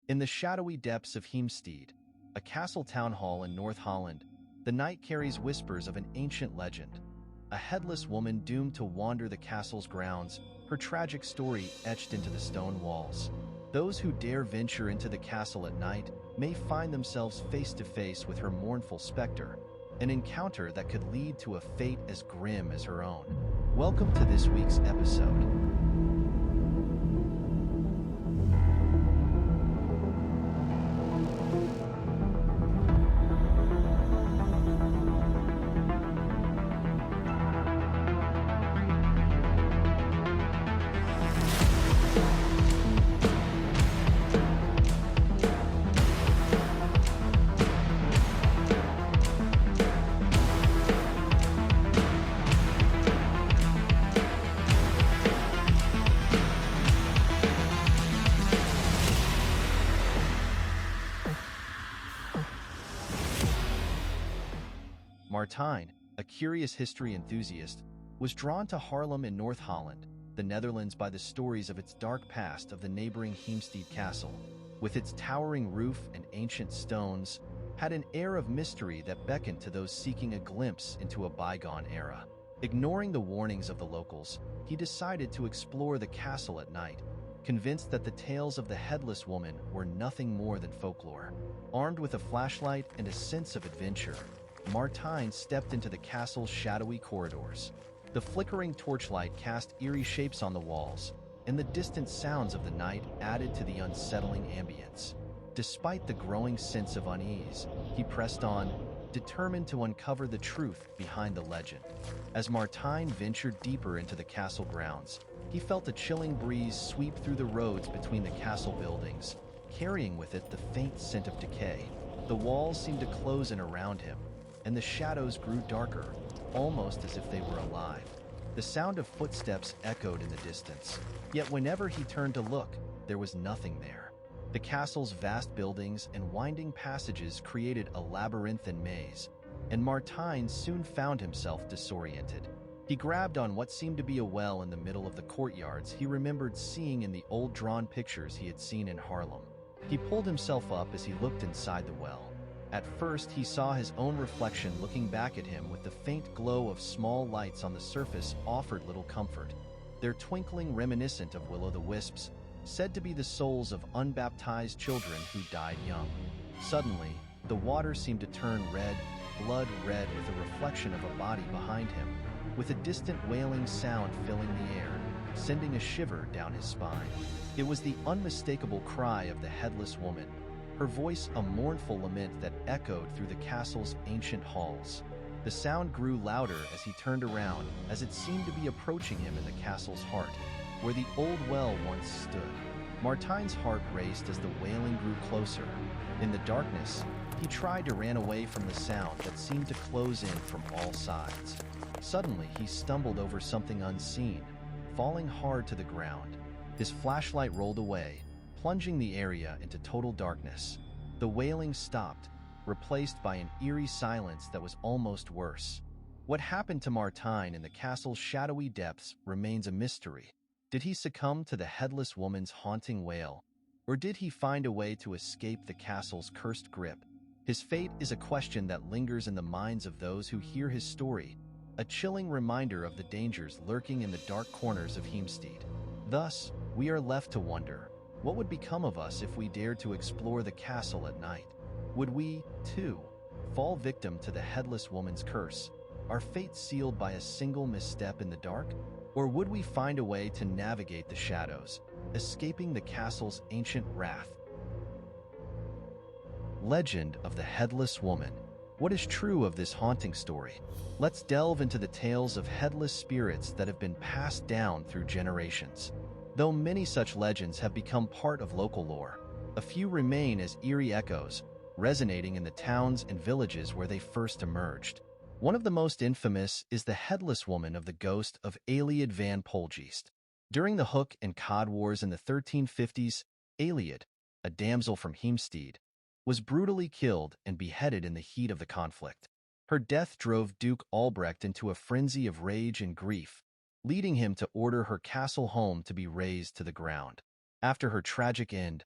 In the shadowy depths of Heemstede, a castle town hall in Noord-Holland, the night carries whispers of an ancient legend. A headless woman doomed to wander the castle's grounds, her tragic story etched into the stone walls. Those who dare venture into the castle at night may find themselves face to face with her mournful specter, an encounter that could lead to a fate as grim as her own. Welcome to this week's episode. Martijn, a curious history enthusiast, was drawn to Haarlem in Noord-Holland, the Netherlands, by the stories of its dark past of the neighboring Heemstede castle. With its towering roof and ancient stones, had an air of mystery that beckoned to those seeking a glimpse into a bygone era. Ignoring the warnings of the locals, he decided to explore the castle at night, convinced that the tales of the headless woman were nothing more than folklore. Armed with a flashlight and a sense of adventure, Martijn stepped into the castle's shadowy corridors. The flickering torchlight cast eerie shapes on the walls, and the distant sounds of the night added to the unsettling ambience. Despite the growing sense of unease, he pressed on, determined to uncover the truth behind the legend. As Martijn ventured deeper into the castle grounds, he felt a chilling breeze sweep through the roads between the castle buildings, carrying with it the faint scent of decay. The walls seemed to close in around him, and the shadows grew darker, almost as if they were alive. The sound of footsteps echoed in the distance, yet whenever he turned to look, there was nothing there. The castle's vast buildings and winding passages created a labyrinthine maze, and Martijn soon found himself disoriented. He grabbed on what seemed to be a well in the middle of the courtyards he remembered seeing in the old drawn pictures he had seen in Haarlem. He pulled himself up as he looked inside the well. At first, he saw his own reflection looking back at him with the faint glow of small lights on the surface offered little comfort, their twinkling reminiscent of will-o'-the-wisps, said to be the souls of unbaptized children who died young. Suddenly, the water seemed to turn red, blood red, with a reflection of a body behind him, with a distant wailing sound filling the air, sending a shiver down his spine. It was the unmistakable cry of the headless woman, her voice a mournful lament that echoed through the castle's ancient halls. The sound grew louder as he turned around, as it seemed to be approaching him in the castle's heart, where the old well once stood. Martijn's heart raced as the wailing grew closer. In the darkness, he tried to run away from the sound that seemed to close in from all sides. Suddenly, he stumbled over something unseen, falling hard to the ground. His flashlight rolled away, plunging the area into total darkness. The wailing stopped, replaced by an eerie silence that was almost worse. What happened to Martijn in the castle's shadowy depths remains a mystery. Did he succumb to the headless woman's haunting wail, or did he find a way to escape the castle's cursed grip? His fate is a question that lingers in the minds of those who hear his story, a chilling reminder of the dangers lurking in the dark corners of Heemstede. Thus, we are left to wonder, what would become of us if we dared to explore the castle at night? Would we, too, fall victim to the headless woman's curse, our fate sealed by a single misstep in the dark? Or would we find a way to navigate the shadows, escaping the castle's ancient wrath? Legend of the Headless Woman. What is true of this haunting story? Let's delve into the tales of headless spirits that have been passed down through generations. Though many such legends have become part of local lore, a few remain as eerie echoes, resonating in the towns and villages where they first emerged. One of the most infamous is the headless woman of the ghost of Alied van Polgeest. During the Hook and Cod Wars in the 1350s, Alied, a damsel from Heemstede, was brutally killed and beheaded in the heat of the conflict. Her death drove Duke Albrecht into a frenzy of rage and grief, leading him to order her castle home to be razed to the ground. After her tragic end,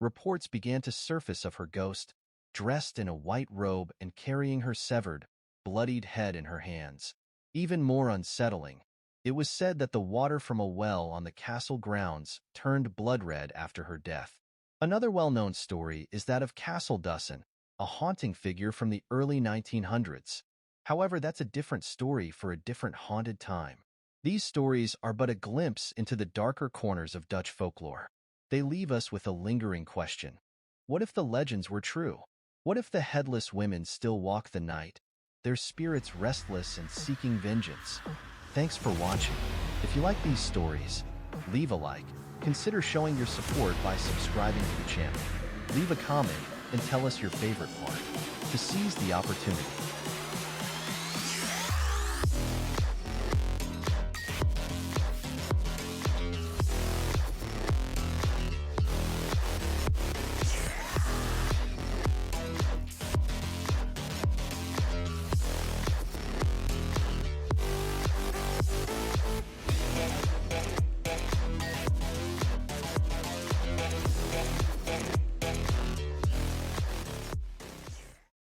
reports began to surface of her ghost, dressed in a white robe and carrying her severed, bloodied head in her hands. Even more unsettling, it was said that the water from a well on the castle grounds turned blood red after her death. Another well-known story is that of Castle Dussin, a haunting figure from the early 1900s. However, that's a different story for a different haunted time. These stories are but a glimpse into the darker corners of Dutch folklore. They leave us with a lingering question. What if the legends were true? What if the headless women still walk the night, their spirits restless and seeking vengeance? Thanks for watching. If you like these stories, leave a like. Consider showing your support by subscribing to the channel. Leave a comment and tell us your favorite part. To seize the opportunity,